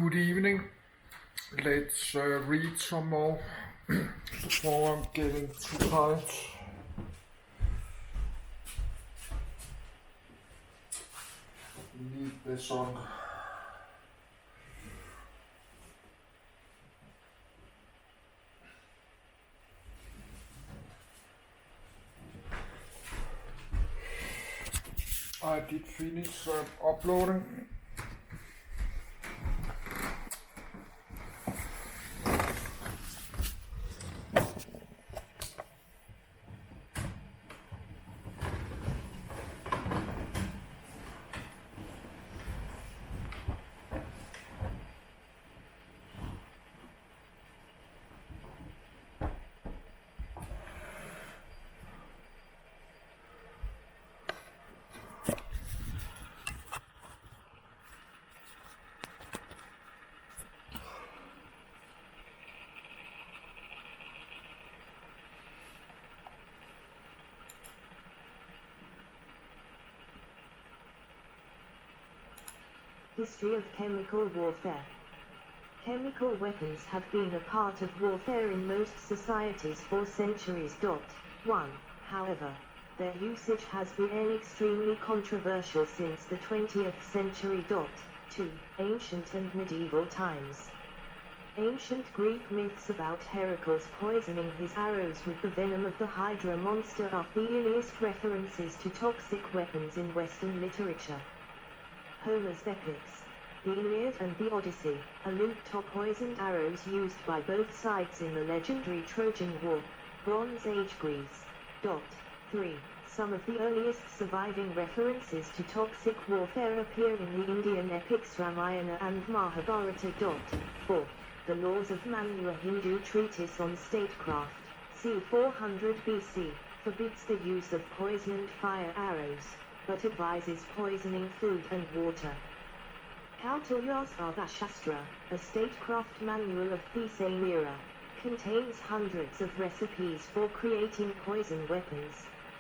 Good evening. Let's read some more before I'm getting too tired. Need the song. I did finish uploading. History of chemical warfare. Chemical weapons have been a part of warfare in most societies for centuries. 1. However, their usage has been extremely controversial since the 20th century. 2. Ancient and medieval times. Ancient Greek myths about Heracles poisoning his arrows with the venom of the Hydra monster are the earliest references to toxic weapons in Western literature. Homer's epics, the Iliad and the Odyssey, allude to poisoned arrows used by both sides in the legendary Trojan War. Bronze Age Greece. 3. Some of the earliest surviving references to toxic warfare appear in the Indian epics Ramayana and Mahabharata. 4. The Laws of Manu, a Hindu treatise on statecraft, c. 400 BC, forbids the use of poisoned fire arrows, but advises poisoning food and water. Kautilya's Arthashastra, a statecraft manual of the same era, contains hundreds of recipes for creating poison weapons,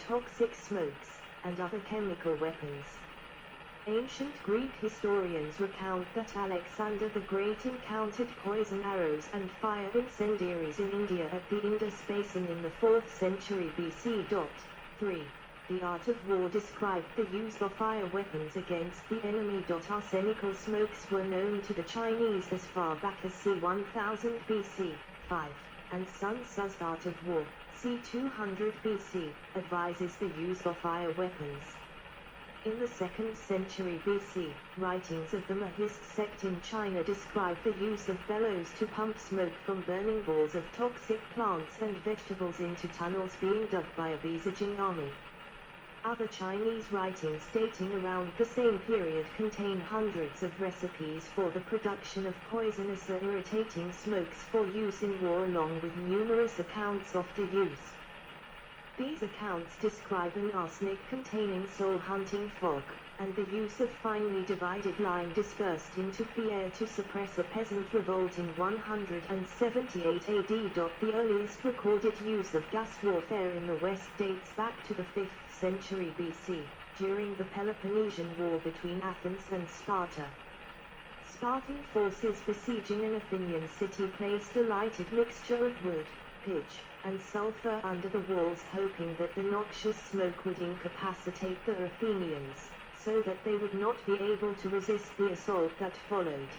toxic smokes, and other chemical weapons. Ancient Greek historians recount that Alexander the Great encountered poison arrows and fire incendiaries in India at the Indus Basin in the 4th century BC. 3. The art of war described the use of fire weapons against the enemy. Arsenical smokes were known to the Chinese as far back as c. 1000 BC. 5. And Sun Tzu's Art of War, c. 200 BC, advises the use of fire weapons. In the 2nd century BC, writings of the Mahist sect in China describe the use of bellows to pump smoke from burning balls of toxic plants and vegetables into tunnels being dug by a besieging army. Other Chinese writings dating around the same period contain hundreds of recipes for the production of poisonous or irritating smokes for use in war, along with numerous accounts of the use. These accounts describe an arsenic-containing soul-hunting fog, and the use of finely divided lime dispersed into the air to suppress a peasant revolt in 178 AD. The earliest recorded use of gas warfare in the West dates back to the 5th century BC, during the Peloponnesian War between Athens and Sparta. Spartan forces besieging an Athenian city placed a lighted mixture of wood, pitch, and sulfur under the walls, hoping that the noxious smoke would incapacitate the Athenians, so that they would not be able to resist the assault that followed.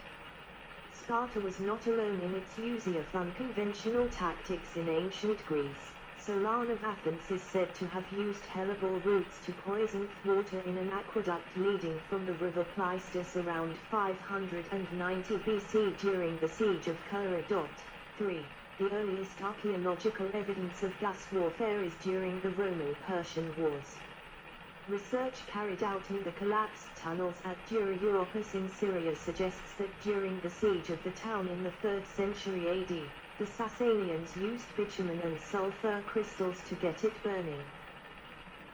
Sparta was not alone in its use of unconventional tactics in ancient Greece. Solon of Athens is said to have used hellebore roots to poison water in an aqueduct leading from the river Pleistus around 590 BC during the siege of Curra. 3. The earliest archaeological evidence of gas warfare is during the Roman-Persian Wars. Research carried out in the collapsed tunnels at Dura Europos in Syria suggests that during the siege of the town in the 3rd century AD, the Sasanians used bitumen and sulfur crystals to get it burning.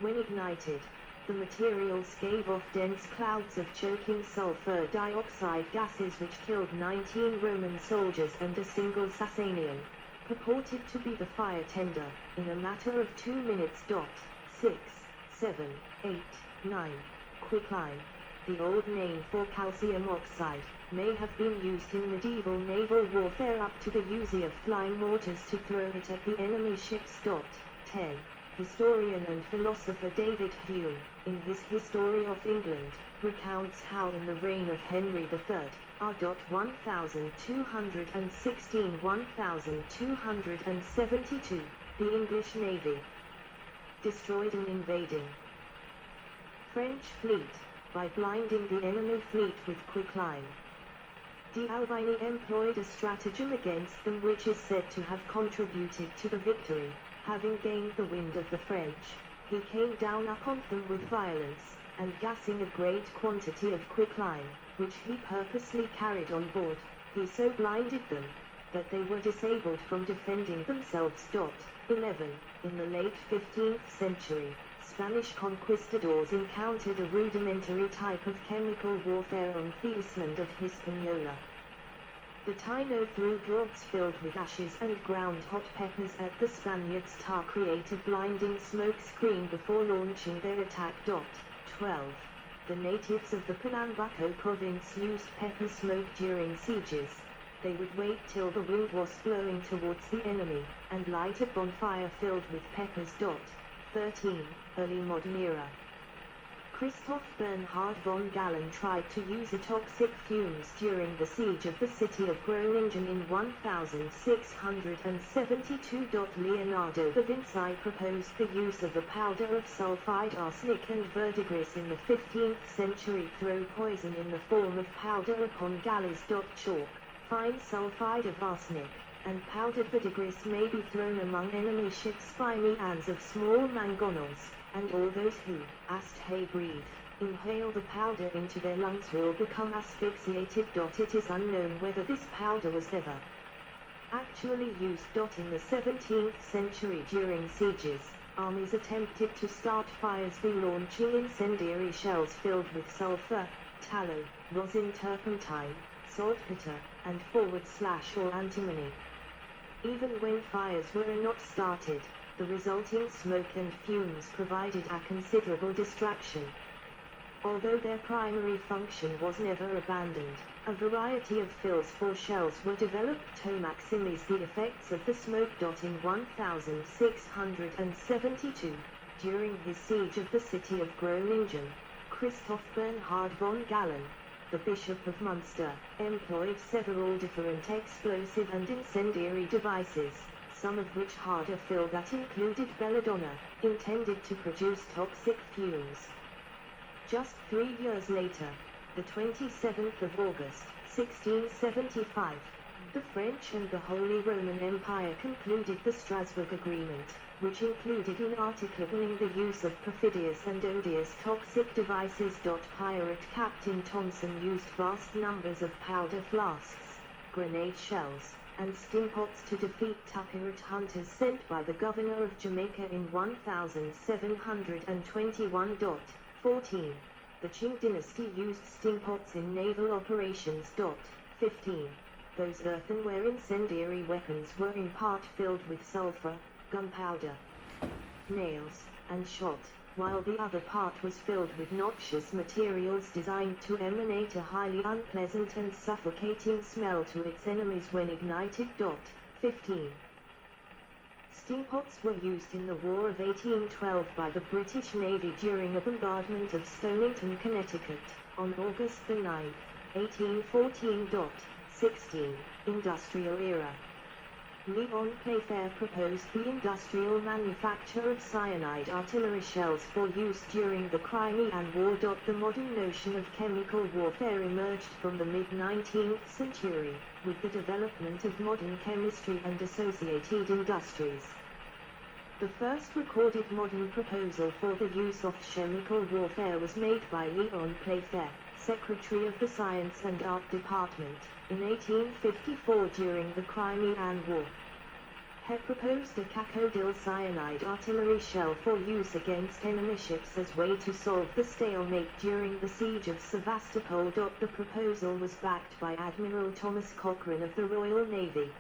When ignited, the materials gave off dense clouds of choking sulfur dioxide gases which killed 19 Roman soldiers and a single Sasanian, purported to be the fire tender, in a matter of 2 minutes. 6, 7, 8, 9. Quicklime. the old name for calcium oxide, may have been used in medieval naval warfare up to the use of flying mortars to throw it at the enemy ships. 10. Historian and philosopher David Hume, in his History of England, recounts how in the reign of Henry III, R.1216-1272, the English Navy destroyed an invading French fleet by blinding the enemy fleet with quicklime. D'Albini employed a stratagem against them which is said to have contributed to the victory. Having gained the wind of the French, he came down upon them with violence, and gassing a great quantity of quicklime, which he purposely carried on board, he so blinded them, that they were disabled from defending themselves. 11. In the late 15th century, Spanish conquistadors encountered a rudimentary type of chemical warfare on the island of Hispaniola. The Taino threw drugs filled with ashes and ground hot peppers at the Spaniards to create a blinding smoke screen before launching their attack. 12. The natives of the Pernambuco province used pepper smoke during sieges. They would wait till the wind was blowing towards the enemy, and light a bonfire filled with peppers. 13. Early modern era. Christoph Bernhard von Galen tried to use toxic fumes during the siege of the city of Groningen in 1672. Leonardo da Vinci proposed the use of a powder of sulfide arsenic and verdigris in the 15th century. Throw poison in the form of powder upon galleys. Chalk, fine sulfide of arsenic, and powdered verdigris may be thrown among enemy ships by means of small mangonels, and all those who, breathe, inhale the powder into their lungs will become asphyxiated. It is unknown whether this powder was ever actually used. In the 17th century during sieges, armies attempted to start fires by launching incendiary shells filled with sulfur, tallow, rosin, turpentine, saltpeter, and / antimony. Even when fires were not started, the resulting smoke and fumes provided a considerable distraction. Although their primary function was never abandoned, a variety of fills for shells were developed to maximize the effects of the smoke. In 1672, during his siege of the city of Groningen, Christoph Bernhard von Galen, the Bishop of Munster, employed several different explosive and incendiary devices, some of which had a fill that included belladonna, intended to produce toxic fumes. Just 3 years later, the 27th of August, 1675, the French and the Holy Roman Empire concluded the Strasbourg Agreement, which included an article banning the use of perfidious and odious toxic devices. Pirate Captain Thompson used vast numbers of powder flasks, grenade shells, and stingpots to defeat pirate hunters sent by the governor of Jamaica in 1721. 14. The Qing dynasty used stingpots in naval operations. 15. Those earthenware incendiary weapons were in part filled with sulfur, gunpowder, nails, and shot, while the other part was filled with noxious materials designed to emanate a highly unpleasant and suffocating smell to its enemies when ignited. 15. Stingpots were used in the War of 1812 by the British Navy during a bombardment of Stonington, Connecticut, on August 9, 1814. 16. Industrial era. Leon Playfair proposed the industrial manufacture of cyanide artillery shells for use during the Crimean War. The modern notion of chemical warfare emerged from the mid-19th century, with the development of modern chemistry and associated industries. The first recorded modern proposal for the use of chemical warfare was made by Leon Playfair, Secretary of the Science and Art Department, in 1854 during the Crimean War. He proposed a cacodyl cyanide artillery shell for use against enemy ships as way to solve the stalemate during the siege of Sevastopol. The proposal was backed by Admiral Thomas Cochrane of the Royal Navy.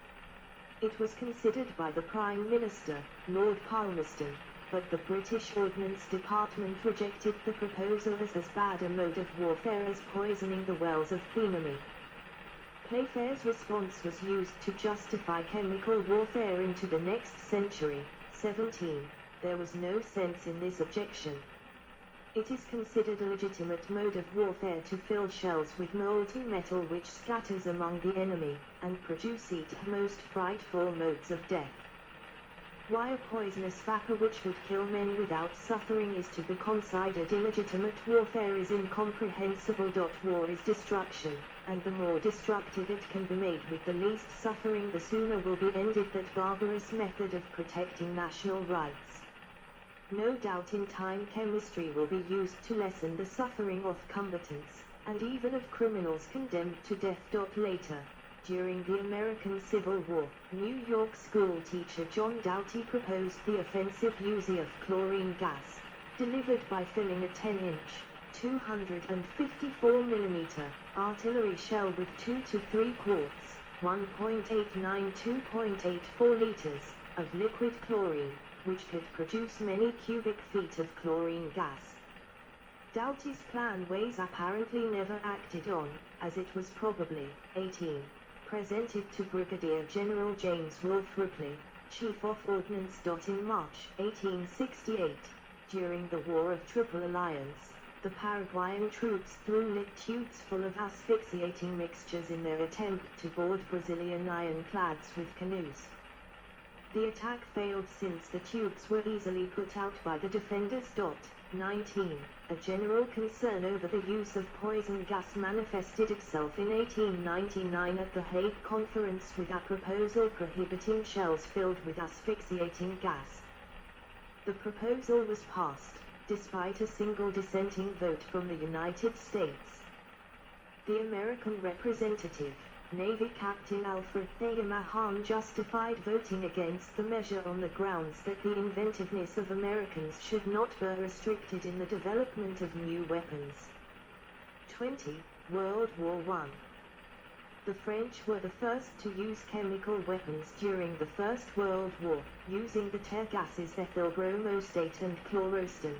It was considered by the Prime Minister, Lord Palmerston, but the British Ordnance Department rejected the proposal as bad a mode of warfare as poisoning the wells of the enemy. Playfair's response was used to justify chemical warfare into the next century. 17. There was no sense in this objection. It is considered a legitimate mode of warfare to fill shells with molten metal which scatters among the enemy, and produce it most frightful modes of death. Why a poisonous vapor which would kill men without suffering is to be considered illegitimate warfare is incomprehensible. War is destruction, and the more destructive it can be made with the least suffering, the sooner will be ended that barbarous method of protecting national rights. No doubt in time chemistry will be used to lessen the suffering of combatants, and even of criminals condemned to death. Later, during the American Civil War, New York school teacher John Doughty proposed the offensive use of chlorine gas, delivered by filling a 10-inch, 254mm artillery shell with 2 to 3 quarts, 1.89 2.84 liters, of liquid chlorine, which could produce many cubic feet of chlorine gas. Doughty's plan was apparently never acted on, as it was probably 18. Presented to Brigadier General James Wolfe Ripley, Chief of Ordnance. In March 1868, during the War of Triple Alliance, the Paraguayan troops threw lit tubes full of asphyxiating mixtures in their attempt to board Brazilian ironclads with canoes. The attack failed since the tubes were easily put out by the defenders. 19. A general concern over the use of poison gas manifested itself in 1899 at the Hague Conference with a proposal prohibiting shells filled with asphyxiating gas. The proposal was passed, despite a single dissenting vote from the United States. The American representative, Navy Captain Alfred Thayer Mahan, justified voting against the measure on the grounds that the inventiveness of Americans should not be restricted in the development of new weapons. 20. World War I. The French were the first to use chemical weapons during the First World War, using the tear gases ethyl bromostate and chlorostin.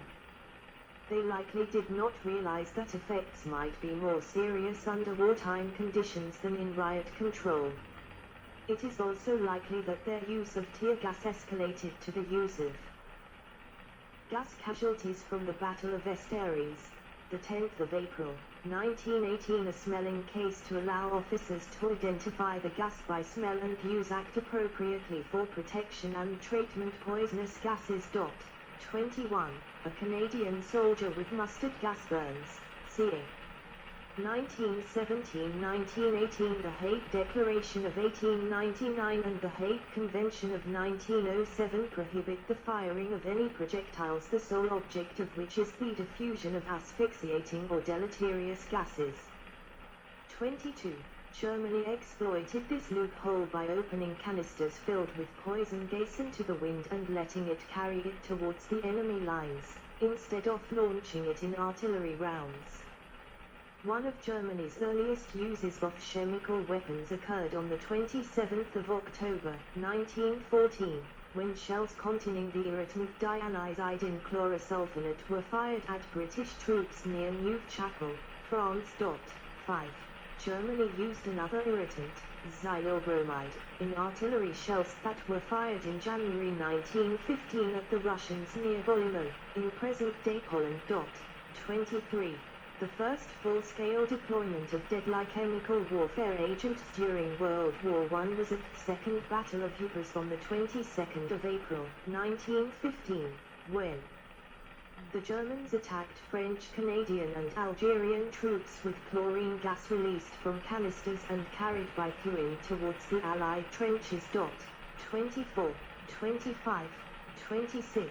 They likely did not realize that effects might be more serious under wartime conditions than in riot control. It is also likely that their use of tear gas escalated to the use of gas casualties from the Battle of Estaires, the 10th of April, 1918. A smelling case to allow officers to identify the gas by smell and use act appropriately for protection and treatment. Poisonous gases. 21. A Canadian soldier with mustard gas burns, ca. 1917-1918. The Hague Declaration of 1899 and the Hague Convention of 1907 prohibit the firing of any projectiles the sole object of which is the diffusion of asphyxiating or deleterious gases. 22. Germany exploited this loophole by opening canisters filled with poison gas into the wind and letting it carry it towards the enemy lines, instead of launching it in artillery rounds. One of Germany's earliest uses of chemical weapons occurred on the 27th of October, 1914, when shells containing the irritant diazide chlorosulfonate were fired at British troops near Neuve Chapelle, France. 5. Germany used another irritant, xylylbromide, in artillery shells that were fired in January 1915 at the Russians near Volino, in present-day Poland. 23. The first full-scale deployment of deadly chemical warfare agents during World War I was at the Second Battle of Ypres on the 22nd of April, 1915, when the Germans attacked French, Canadian and Algerian troops with chlorine gas released from canisters and carried by fluid towards the Allied trenches. 24, 25, 26,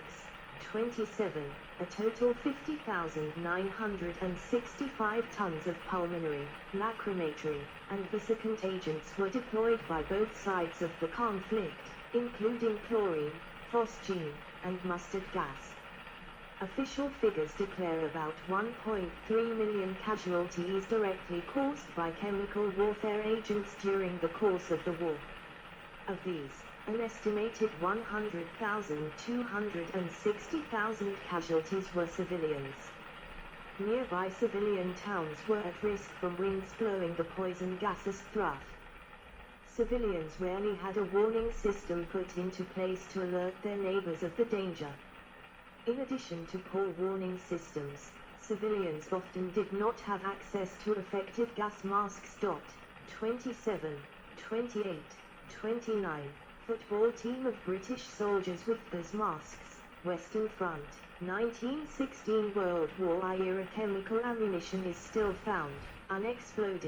27, a total 50,965 tons of pulmonary, lacrimatory, and vesicant agents were deployed by both sides of the conflict, including chlorine, phosgene, and mustard gas. Official figures declare about 1.3 million casualties directly caused by chemical warfare agents during the course of the war. Of these, An estimated 100,000 to 260,000 casualties were civilians. Nearby civilian towns were at risk from winds blowing the poison gases through. Civilians rarely had a warning system put into place to alert their neighbors of the danger. In addition to poor warning systems, civilians often did not have access to effective gas masks. 27, 28, 29. Football team of British soldiers with gas masks, Western Front, 1916 World War I era chemical ammunition is still found, unexploded.